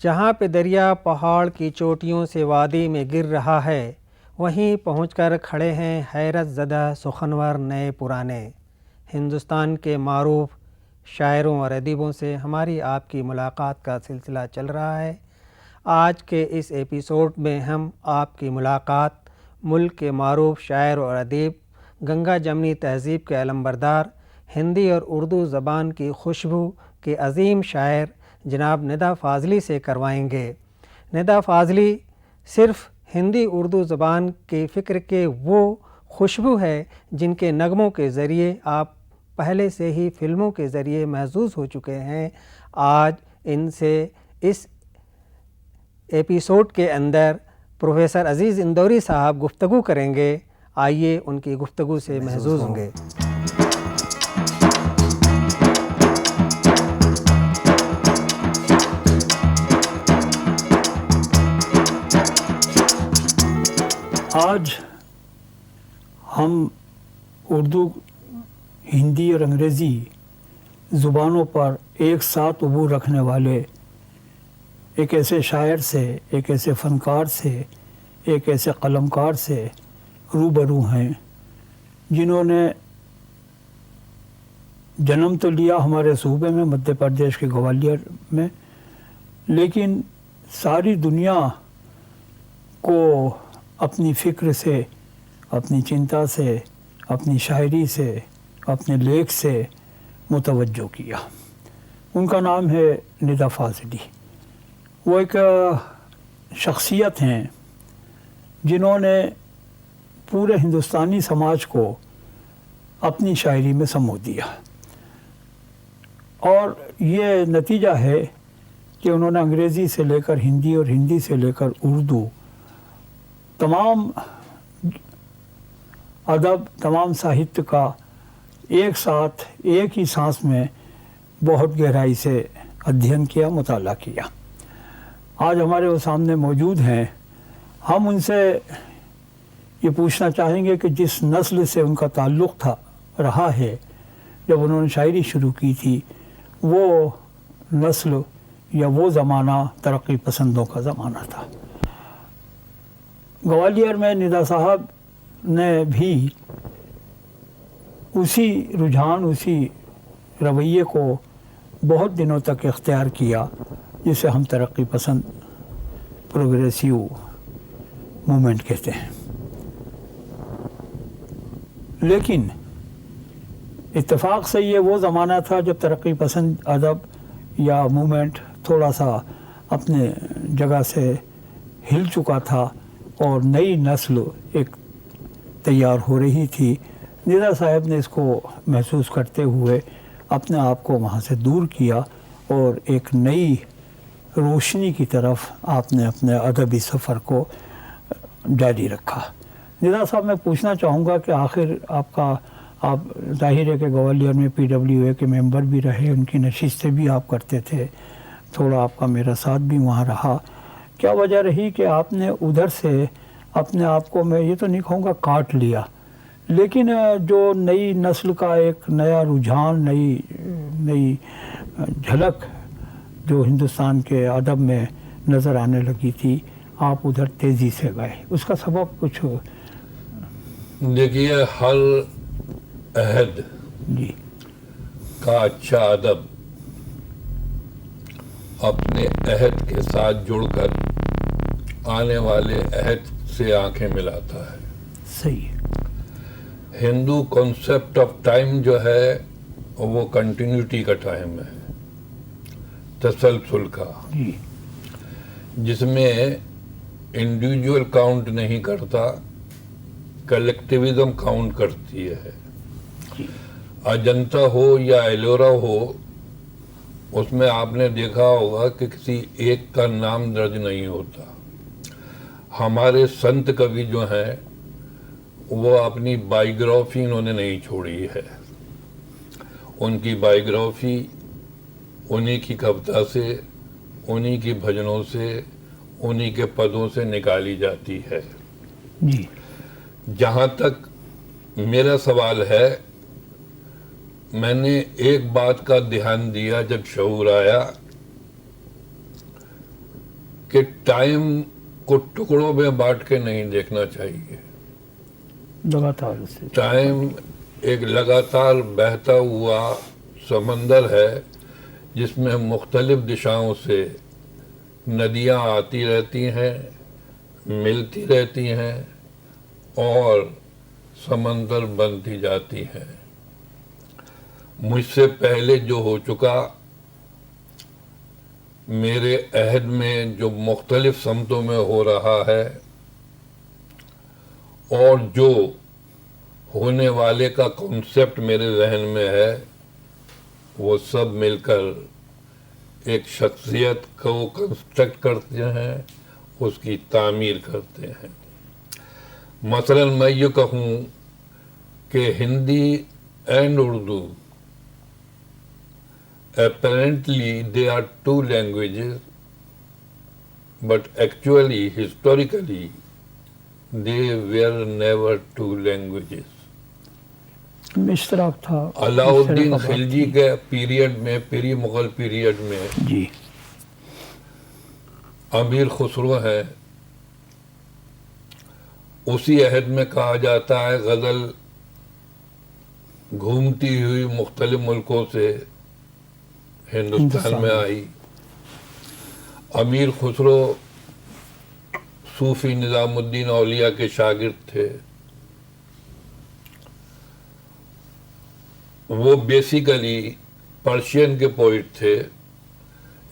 جہاں پہ دریا پہاڑ کی چوٹیوں سے وادی میں گر رہا ہے، وہیں پہنچ کر کھڑے ہیں حیرت زدہ سخنور نئے پرانے۔ ہندوستان کے معروف شاعروں اور ادیبوں سے ہماری آپ کی ملاقات کا سلسلہ چل رہا ہے۔ آج کے اس ایپیسوڈ میں ہم آپ کی ملاقات ملک کے معروف شاعر اور ادیب، گنگا جمنی تہذیب کے علمبردار، ہندی اور اردو زبان کی خوشبو کے عظیم شاعر جناب ندا فاضلی سے کروائیں گے۔ ندا فاضلی صرف ہندی اردو زبان کی فکر کے وہ خوشبو ہے جن کے نغموں کے ذریعے آپ پہلے سے ہی فلموں کے ذریعے محظوظ ہو چکے ہیں۔ آج ان سے اس ایپیسوڈ کے اندر پروفیسر عزیز اندوری صاحب گفتگو کریں گے۔ آئیے ان کی گفتگو سے محظوظ ہوں گے۔ آج ہم اردو، ہندی اور انگریزی زبانوں پر ایک ساتھ عبور رکھنے والے ایک ایسے شاعر سے، ایک ایسے فنکار سے، ایک ایسے قلمکار سے روبرو ہیں جنہوں نے جنم تو لیا ہمارے صوبے میں، مدھیہ پردیش کے گوالیر میں، لیکن ساری دنیا کو اپنی فکر سے، اپنی چنتا سے، اپنی شاعری سے، اپنے لیکھ سے متوجہ کیا۔ ان کا نام ہے ندا فاضلی۔ وہ ایک شخصیت ہیں جنہوں نے پورے ہندوستانی سماج کو اپنی شاعری میں سمو دیا، اور یہ نتیجہ ہے کہ انہوں نے انگریزی سے لے کر ہندی اور ہندی سے لے کر اردو، تمام ادب، تمام ساہتیہ کا ایک ساتھ ایک ہی سانس میں بہت گہرائی سے ادھین کیا، مطالعہ کیا۔ آج ہمارے وہ سامنے موجود ہیں۔ ہم ان سے یہ پوچھنا چاہیں گے کہ جس نسل سے ان کا تعلق رہا ہے جب انہوں نے شاعری شروع کی تھی، وہ نسل یا وہ زمانہ ترقی پسندوں کا زمانہ تھا۔ گوالیر میں ندا صاحب نے بھی اسی رجحان، اسی رویے کو بہت دنوں تک اختیار کیا جسے ہم ترقی پسند پروگریسیو موومنٹ کہتے ہیں۔ لیکن اتفاق سے یہ وہ زمانہ تھا جب ترقی پسند ادب یا موومنٹ تھوڑا سا اپنے جگہ سے ہل چکا تھا اور نئی نسل ایک تیار ہو رہی تھی۔ ندا صاحب نے اس کو محسوس کرتے ہوئے اپنے آپ کو وہاں سے دور کیا اور ایک نئی روشنی کی طرف آپ نے اپنے ادبی سفر کو جاری رکھا۔ ندا صاحب، میں پوچھنا چاہوں گا کہ آخر آپ ظاہر ہے کہ گوالیر میں PWA کے ممبر بھی رہے، ان کی نشستیں بھی آپ کرتے تھے، تھوڑا آپ کا میرا ساتھ بھی وہاں رہا۔ کیا وجہ رہی کہ آپ نے ادھر سے اپنے آپ کو، میں یہ تو نہیں کہوں گا کاٹ لیا، لیکن جو نئی نسل کا ایک نیا رجحان، نئی جھلک جو ہندوستان کے ادب میں نظر آنے لگی تھی، آپ ادھر تیزی سے گئے؟ اس کا سبب کچھ؟ دیکھیے، ہر عہد جی کا اچھا ادب اپنے عہد کے ساتھ جڑ کر آنے والے عہد سے آنکھیں ملاتا ہے۔ صحیح۔ ہندو کانسیپٹ آف ٹائم جو ہے وہ کنٹینیوٹی کا ٹائم ہے، تسلسل کا، جی جس میں انڈیویجول کاؤنٹ نہیں کرتا، کلیکٹیوزم کاؤنٹ کرتی ہے۔ جی اجنتا ہو یا ایلورا ہو، اس میں آپ نے دیکھا ہوگا کہ کسی ایک کا نام درج نہیں ہوتا۔ ہمارے سنت کوی جو ہیں وہ اپنی بائیوگرافی انہوں نے نہیں چھوڑی ہے، ان کی بائیوگرافی انہی کی کوتا سے، انہی کی بھجنوں سے، انہی کے پدوں سے نکالی جاتی ہے۔ جی جہاں تک میرا سوال ہے، میں نے ایک بات کا دھیان دیا جب شعور آیا टाइम को टुकड़ों में बांट के नहीं देखना चाहिए। लगातार उससे टाइम एक लगातार बहता हुआ समंदर है जिसमें मुख्तलिफ दिशाओं से नदियां आती रहती हैं, मिलती रहती हैं और समंदर बनती जाती हैं। मुझसे पहले जो हो चुका, मेरे अहद में जो मुख्तलिफ समतों में हो रहा है और जो होने वाले का कॉन्सेप्ट मेरे जहन में है, वो सब मिलकर एक शख्सियत को कंस्ट्रक्ट करते हैं, उसकी तामीर करते हैं। मसलन मैं ये कहूँ कि Hindi and Urdu apparently they are two languages, but actually historically they were never two languages. इश्तराक था अलाउद्दीन खिलजी के पीरियड में, पीरी मुगल पीरियड में जी अमीर खुसरो है, उसी अहद में कहा जाता है गज़ल घूमती हुई मुख्तलिफ मुल्कों से हिंदुस्तान में आई। अमीर खुसरो सूफी निज़ामुद्दीन औलिया के शागिर्द थे। वो बेसिकली पर्शियन के पोइट थे,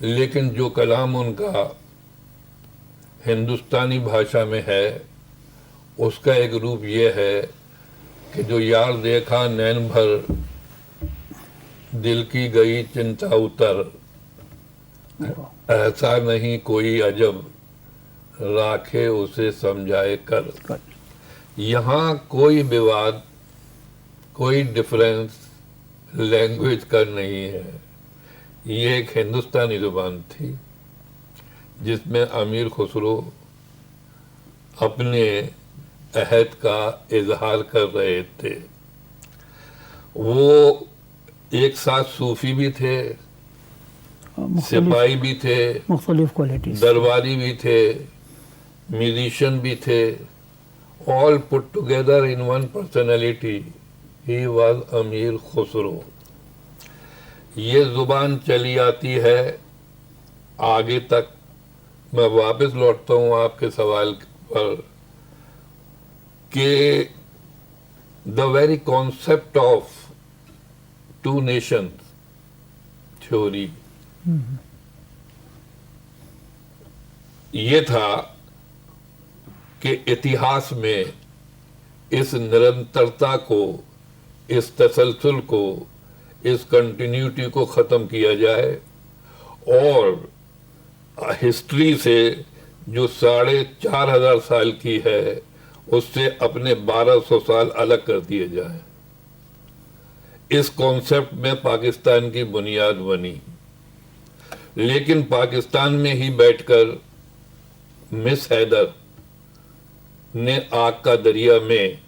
लेकिन जो कलाम उनका हिंदुस्तानी भाषा में है उसका एक रूप ये है कि जो यार देखा नैन भर, दिल की गई चिंता उतर, ऐसा नहीं कोई अजब, राखे उसे समझाए कर। यहाँ कोई विवाद, कोई डिफरेंस लैंग्वेज का नहीं है। ये एक हिंदुस्तानी जुबान थी जिसमें अमीर खुसरो अपने अहद का इजहार कर रहे थे। वो एक साथ सूफी भी थे, सिपाही भी थे, मुख्तलिफ क्वालिटीज, दरबारी भी थे, म्यूजिशियन भी थे, all put together in one personality, he was अमीर खुसरो। ये जुबान चली आती है आगे तक। मैं वापस लौटता हूँ आपके सवाल पर कि the very concept of two nations theory ये था कि इतिहास में इस निरंतरता को, इस तसलसल को, इस कंटिन्यूटी को ख़त्म किया जाए और हिस्ट्री से जो 4,500 साल की है उससे अपने 1200 साल अलग कर दिए जाए। इस कॉन्सेप्ट में पाकिस्तान की बुनियाद बनी, लेकिन पाकिस्तान में ही बैठकर मिस हैदर ने आग का दरिया में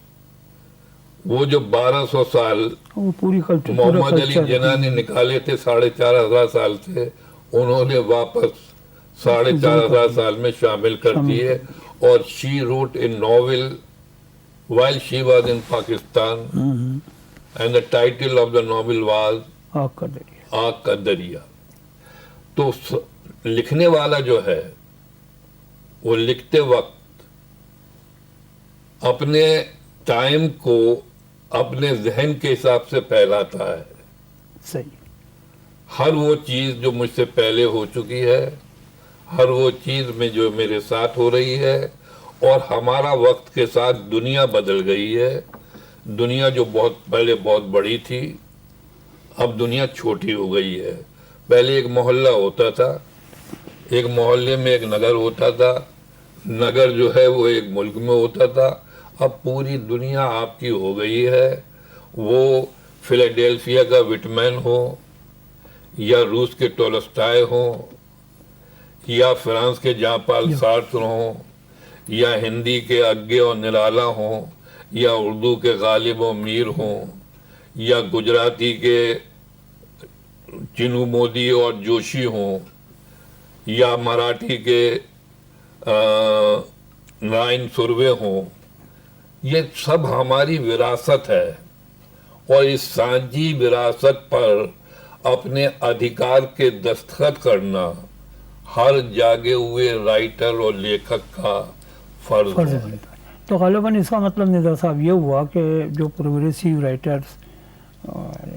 वो जो 1200 साल वो पूरी कल्चर मोहम्मद अली जिन्ना ने निकाले थे 4,500 साल से, उन्होंने वापस 4,500 साल में शामिल कर दिए। और she wrote a novel while she was in Pakistan and the title of the novel was आग का दरिया। तो लिखने वाला जो है वो लिखते वक्त अपने टाइम को अपने जहन के हिसाब से फैलाता है। सही। हर वो चीज जो मुझसे पहले हो चुकी है, हर वो चीज में जो मेरे साथ हो रही है, और हमारा वक्त के साथ दुनिया बदल गई है। दुनिया जो बहुत पहले बहुत बड़ी थी, अब दुनिया छोटी हो गई है। पहले एक मोहल्ला होता था, एक मोहल्ले में एक नगर होता था, नगर जो है वो एक मुल्क में होता था। अब पूरी दुनिया आपकी हो गई है। वो फिलाडेल्फिया का विटमैन हो, या रूस के टोलस्टाय हो, या फ्रांस के जापाल सार्त्र हो, या हिंदी के अग्गे और निराला हो, या उर्दू के गालिब और मीर हो, या गुजराती के चिनू मोदी और जोशी हो, या मराठी के 9 सुरवे हों, ये सब हमारी विरासत है और इस सांझी विरासत पर अपने अधिकार के दस्तखत करना हर जागे हुए राइटर और लेखक का फर्ज फर्ज है। बनता है। तो गालिबन इसका मतलब निज़ार साहब ये हुआ कि जो प्रोग्रेसिव राइटर्स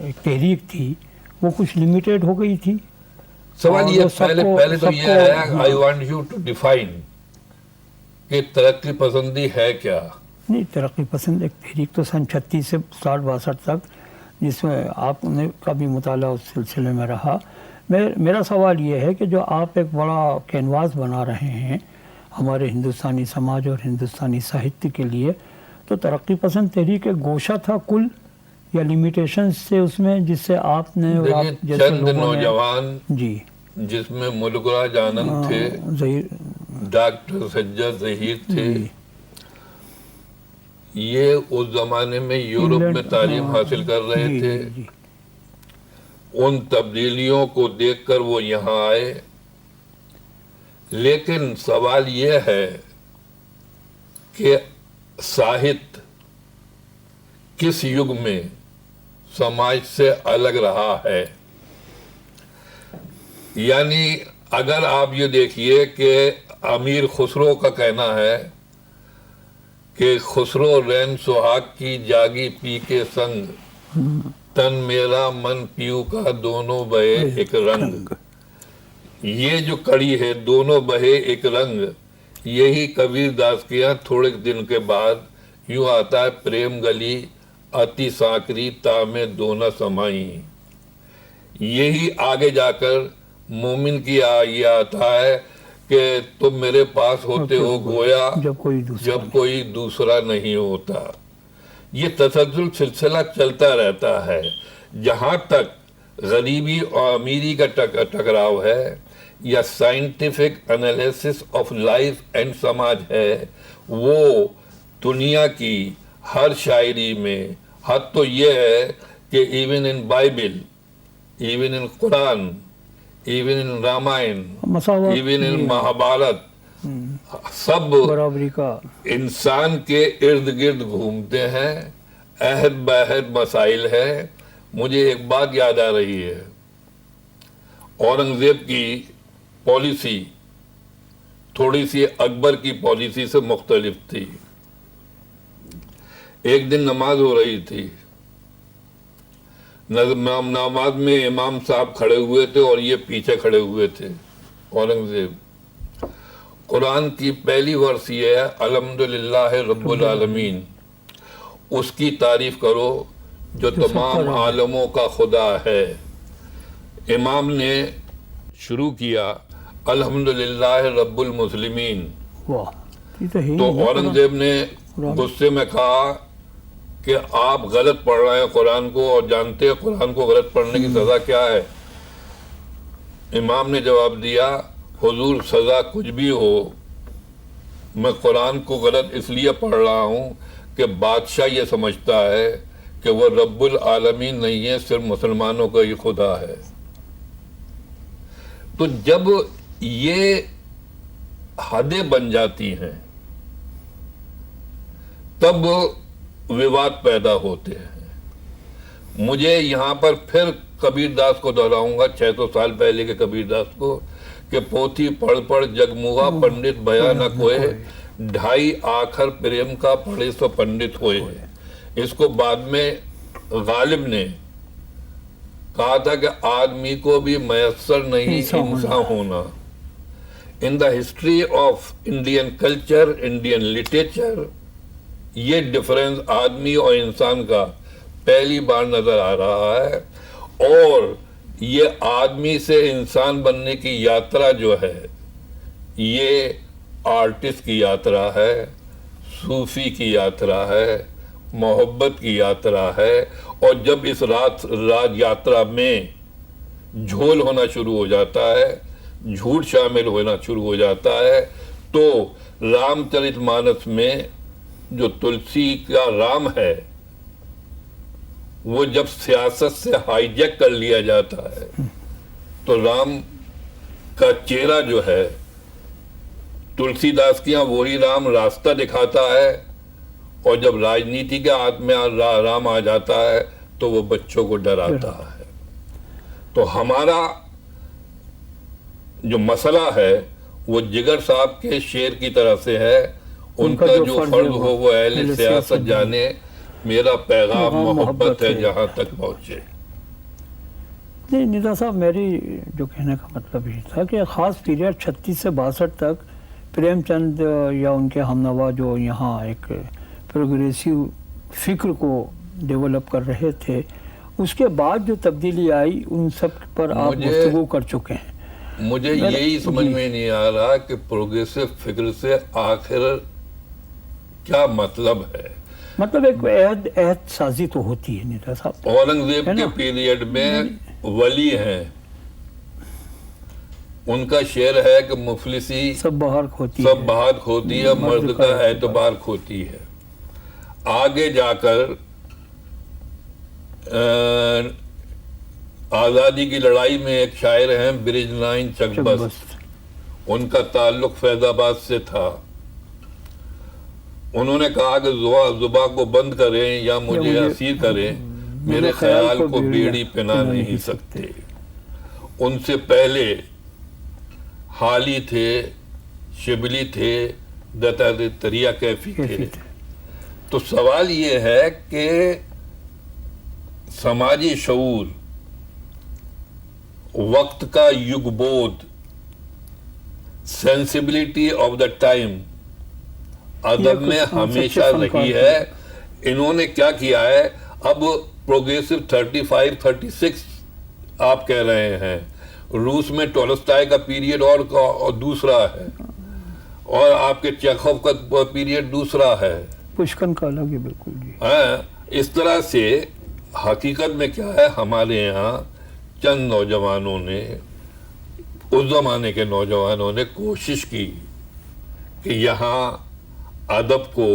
एक तहरीक थी वो कुछ लिमिटेड हो गई थी। सवाल और ये वो सबको- पहले तो ये सबको- है, I want you to define कि तरक्की पसंदी है क्या। नहीं, तरक्की पसंद एक तहरीक तो सन 36 से 60-62 तक, जिसमें आपने का भी मुताला उस सिलसिले में रहा। मेरा सवाल ये है कि जो आप एक बड़ा कैनवास बना रहे हैं हमारे हिंदुस्तानी समाज और हिंदुस्तानी साहित्य के लिए, तो तरक्की पसंद तहरीक एक गोशा था कुल, या लिमिटेशंस से उसमें जिससे आपने और आप देखिए, जैसे चंद लोगों ने नौजवान जी जिसमें मुल्कराज आनंद थे, ज़हीर डॉक्टर सज्जद ज़हीर थे, जी, ये उस जमाने में यूरोप में इंग्लैंड- तालीम हाँ, हासिल कर रहे जी, थे। जी, उन तब्दीलियों को देखकर वो यहाँ आए। लेकिन सवाल ये है कि साहित्य किस युग में समाज से अलग रहा है। यानी अगर आप ये देखिए कि अमीर खुसरो का कहना है कि खुसरो रैन सुहाग की जागी पी के संग, तन मेरा मन पीऊ का दोनों बहे एक रंग। ये जो कड़ी है, दोनों बहे एक रंग, यही कबीर दास के यहाँ थोड़े दिन के बाद यूं आता है, प्रेम गली अति साकरी तामे दोना समाई। यही आगे जाकर मोमिन की ये आता है कि तुम मेरे पास होते हो गोया जब कोई दूसरा नहीं होता। ये तसलसल सिलसिला चलता रहता है। जहाँ तक गरीबी और अमीरी का टकराव है या scientific analysis of life and समाज है, वो दुनिया की हर शायरी में, हद तो ये है कि even in Bible, even in Quran, even in Ramayana, मसावत, इवन इन महाभारत, सब बराबरी का इंसान के इर्द गिर्द घूमते हैं। अहद बहद मसाइल है। मुझे एक बात याद आ रही है, औरंगजेब की पॉलिसी थोड़ी सी अकबर की पॉलिसी से मुख्तलिफ थी। एक दिन नमाज हो रही थी, नमाज में इमाम साहब खड़े हुए थे और ये पीछे खड़े हुए थे औरंगजेब। कुरान की पहली वर्ष ये है, अल्हम्दुलिल्लाह रब्बुल आलमीन, उसकी तारीफ करो जो तमाम आलमों का खुदा है। इमाम ने शुरू किया अल्हम्दुलिल्लाह रब्बुल मुस्लिमीन। वाह, ये तो है। तो औरंगजेब ने गुस्से में कहा कि आप गलत पढ़ रहे हैं कुरान को और जानते हैं कुरान को गलत पढ़ने की सजा क्या है। इमाम ने जवाब दिया, हुजूर सजा कुछ भी हो, मैं कुरान को गलत इसलिए पढ़ रहा हूं कि बादशाह ये समझता है कि वो रब्बुल आलमीन नहीं है, सिर्फ मुसलमानों का ही खुदा है। तो जब ये हदें बन जाती हैं तब विवाद पैदा होते हैं। मुझे यहाँ पर फिर कबीर दास को दोहराऊंगा, 600 साल पहले के कबीर दास को, कि पोथी पढ़ पढ़ जगमुआ पंडित भया न कोय, ढाई आखर प्रेम का पढ़े सो पंडित होए। इसको बाद में गालिब ने कहा था कि आदमी को भी मयस्सर नहीं इंसान होना। In the history of Indian culture, Indian literature, ये डिफरेंस आदमी और इंसान का पहली बार नजर आ रहा है। और ये आदमी से इंसान बनने की यात्रा जो है, ये आर्टिस्ट की यात्रा है, सूफी की यात्रा है, मोहब्बत की यात्रा है। और जब इस राज यात्रा में झोल होना शुरू हो जाता है, झूठ शामिल होना शुरू हो जाता है, तो रामचरितमानस में जो तुलसी का राम है, वो जब सियासत से हाईजैक कर लिया जाता है, तो राम का चेहरा जो है तुलसी दास के यहाँ वही राम रास्ता दिखाता है, और जब राजनीति के हाथ में राम आ जाता है तो वो बच्चों को डराता है। तो हमारा जो मसला है वो जिगर साहब के शेर की तरह से है, उनका जो फर्ज हो वो अहले सियासत जाने, मेरा पैगाम मोहब्बत है जहाँ तक पहुँचे। नहीं निदा साहब, मेरी जो कहने का मतलब ये था कि ख़ास पीरियड 36 से 62 तक प्रेमचंद या उनके हमनवा जो यहाँ एक प्रोग्रेसिव फिक्र को डेवलप कर रहे थे, उसके बाद जो तब्दीली आई उन सब पर आप गुफ्तगू कर चुके हैं। मुझे यही समझ में नहीं आ रहा कि प्रोग्रेसिव फिक्र से आखिर क्या मतलब है। मतलब एक अहद साजी तो होती है निदा साहब। औरंगजेब के पीरियड में वली हैं, उनका शेर है कि मुफलिसी सब बाहर खोती है, मर्द का एतबार खोती है। आगे जाकर आज़ादी की लड़ाई में एक शायर हैं ब्रिजनाइन चकबस्त, उनका ताल्लुक फैजाबाद से था। उन्होंने कहा कि जुबा को बंद करें या मुझे असीर करें, मेरे ख्याल को बेड़ी पहना नहीं सकते। उनसे पहले हाली थे, शिबली थे, दत्तात्रेय कैफी थे। तो सवाल ये है कि समाजी शऊर, वक्त का युगबोध, सेंसिबिलिटी ऑफ द टाइम अदब में हमेशा रही है। इन्होंने क्या किया है, अब प्रोग्रेसिव 35-36 आप कह रहे हैं, रूस में टॉलस्टॉय का पीरियड और दूसरा है, और आपके चेखोव का पीरियड दूसरा है, पुष्किन का अलग है बिल्कुल जी। इस तरह से हकीकत में क्या है, हमारे यहाँ चंद नौजवानों ने, उस जमाने के नौजवानों ने कोशिश की कि यहाँ अदब को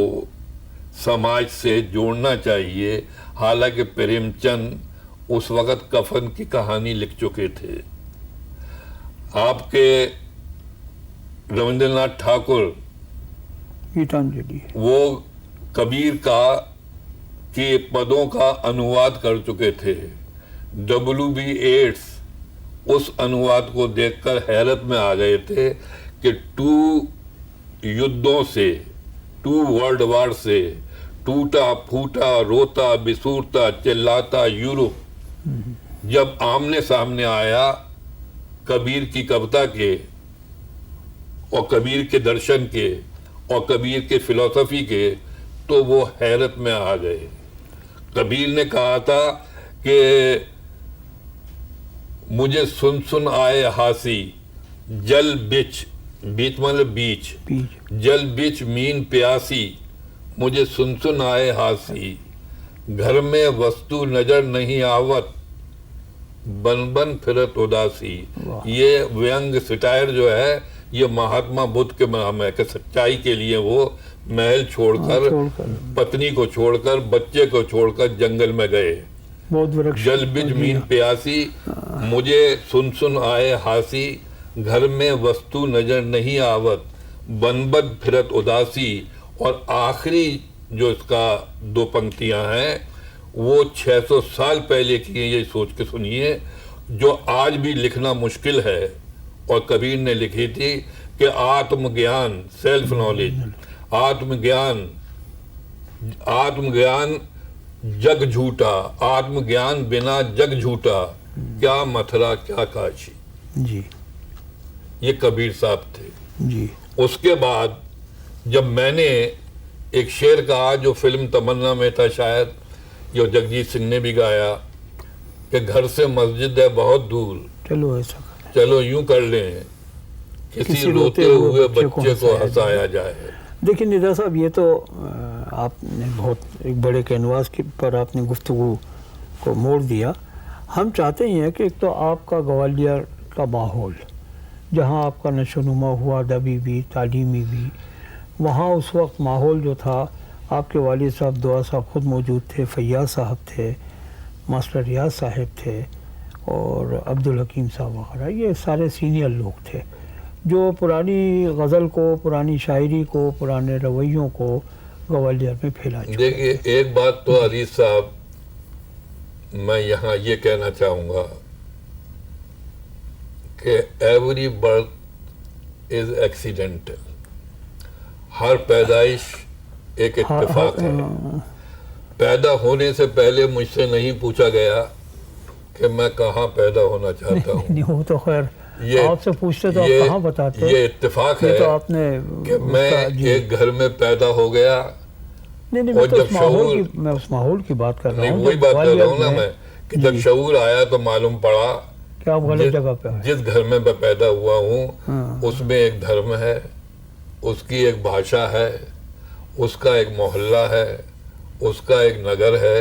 समाज से जोड़ना चाहिए। हालांकि प्रेमचंद उस वक़्त कफन की कहानी लिख चुके थे। आपके रविंद्रनाथ ठाकुर गीतांजलि, वो कबीर का के पदों का अनुवाद कर चुके थे। W.B. येट्स उस अनुवाद को देखकर हैरत में आ गए थे कि 2 युद्धों से, 2 वर्ल्ड वार से टूटा फूटा, रोता बिसूरता, चिल्लाता यूरोप जब आमने सामने आया कबीर की कविता के और कबीर के दर्शन के और कबीर के फिलॉसफी के, तो वो हैरत में आ गए। कबीर ने कहा था कि मुझे सुन सुन आए हासी, जल बिच, बीच मतलब बीच, जल बिच मीन प्यासी, मुझे सुन सुन आए हासी, घर में वस्तु नजर नहीं आवत, बन बन फिरत उदासी। ये व्यंग सिटायर जो है ये महात्मा बुद्ध के नाम है कि सच्चाई के लिए वो महल छोड़कर, पत्नी को छोड़कर, बच्चे को छोड़कर जंगल में गए। जल बिज मीन प्यासी, मुझे सुन सुन आए हासी, घर में वस्तु नजर नहीं आवत, बनबद फिरत उदासी। और आखिरी जो इसका 2 पंक्तियां हैं वो 600 साल पहले की है, ये सोच के सुनिए, जो आज भी लिखना मुश्किल है। और कबीर ने लिखी थी कि आत्मज्ञान, सेल्फ नॉलेज, आत्मज्ञान, आत्मज्ञान जग झूठा, आत्मज्ञान बिना जग झूठा, क्या मथुरा क्या काशी जी। ये कबीर साहब थे जी। उसके बाद जब मैंने एक शेर कहा जो फिल्म तमन्ना में था शायद, जो जगजीत सिंह ने भी गाया, कि घर से मस्जिद है बहुत दूर, चलो ऐसा चलो यूं कर लें, किसी रोते हुए बच्चे को हंसाया जाए। देखिए निदा साहब, ये तो आपने बहुत एक बड़े कैनवास के पर आपने गुफ्तगू को मोड़ दिया। हम चाहते ही हैं कि एक तो आपका ग्वालियर का माहौल, जहाँ आपका नशोनुमा हुआ, अदबी भी, तालीमी भी, वहाँ उस वक्त माहौल जो था, आपके वालिद साहब दुआ साहब ख़ुद मौजूद थे, फैयाज साहब थे, मास्टर रियाज साहब थे और अब्दुल हकीम साहब वगैरह, ये सारे सीनियर लोग थे। جو پرانی غزل کو، پرانی شاعری کو، پرانے رویوں کو گوالیر میں پھیلا چکا. دیکھیے ایک بات تو عزیز صاحب میں یہاں یہ کہنا چاہوں گا کہ ایوری برتھ از ایکسیڈنٹل. ہر پیدائش ایک اتفاق ہے. پیدا ہونے سے پہلے مجھ سے نہیں پوچھا گیا کہ میں کہاں پیدا ہونا چاہتا ہوں. نہیں وہ تو خیر آپ سے پوچھتے تو آپ کہاں بتاتے. یہ اتفاق ہے تو آپ نے کہ میں ایک گھر میں پیدا ہو گیا. نہیں میں تو اس ماحول کی بات کر رہا ہوں. نہیں وہی بات کر رہا ہوں نا میں کہ جب شعور آیا تو معلوم پڑا کہ آپ غلط جگہ پہ جس گھر میں میں پیدا ہوا ہوں اس میں ایک دھرم ہے، اس کی ایک بھاشا ہے، اس کا ایک محلہ ہے، اس کا ایک نگر ہے،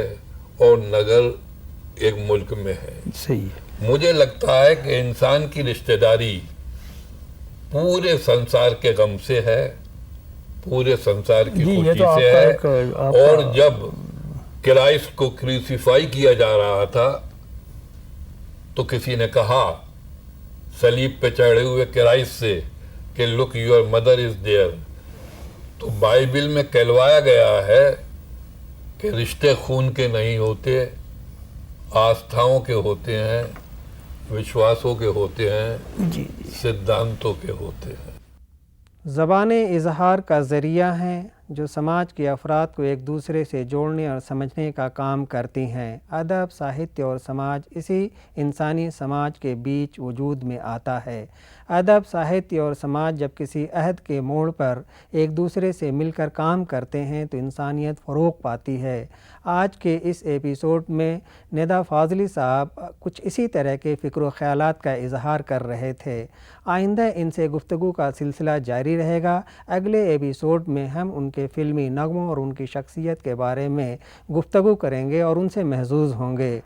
اور نگر ایک ملک میں ہے. صحیح ہے. مجھے لگتا ہے کہ انسان کی رشتہ داری پورے سنسار کے غم سے ہے، پورے سنسار کی خوشی سے ہے. اور جب کرائسٹ کو کروسیفائی کیا جا رہا تھا تو کسی نے کہا صلیب پہ چڑھے ہوئے کرائسٹ سے کہ look your mother is there. تو بائبل میں کہلوایا گیا ہے کہ رشتے خون کے نہیں ہوتے، آستھاؤں کے ہوتے ہیں، وشواسوں کے ہوتے ہیں، سدھانتوں کے ہوتے ہیں. زبانیں اظہار کا ذریعہ ہیں جو سماج کے افراد کو ایک دوسرے سے جوڑنے اور سمجھنے کا کام کرتی ہیں. ادب، ساہتیہ اور سماج اسی انسانی سماج کے بیچ وجود میں آتا ہے. ادب، ساہتیہ اور سماج جب کسی عہد کے موڑ پر ایک دوسرے سے مل کر کام کرتے ہیں تو انسانیت فروغ پاتی ہے. آج کے اس ایپیسوڈ میں ندا فاضلی صاحب کچھ اسی طرح کے فکر و خیالات کا اظہار کر رہے تھے. آئندہ ان سے گفتگو کا سلسلہ جاری رہے گا. اگلے ایپیسوڈ میں ہم ان کے فلمی نغموں اور ان کی شخصیت کے بارے میں گفتگو کریں گے اور ان سے محظوظ ہوں گے.